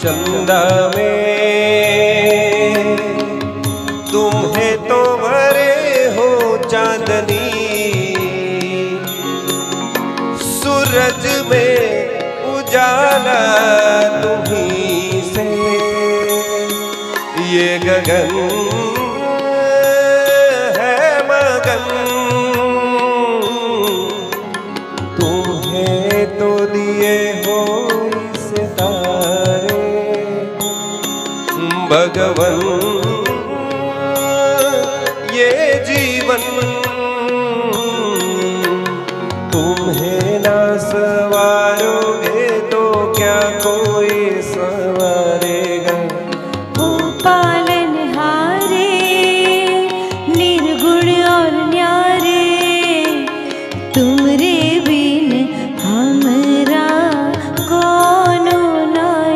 चंदा में तुम्हें तो भरे हो चांदनी, सूरज में उजाला तुम्हीं से, ये गगन है मगन तुम्हें तो दिए हो सितारे भगवन, ये जीवन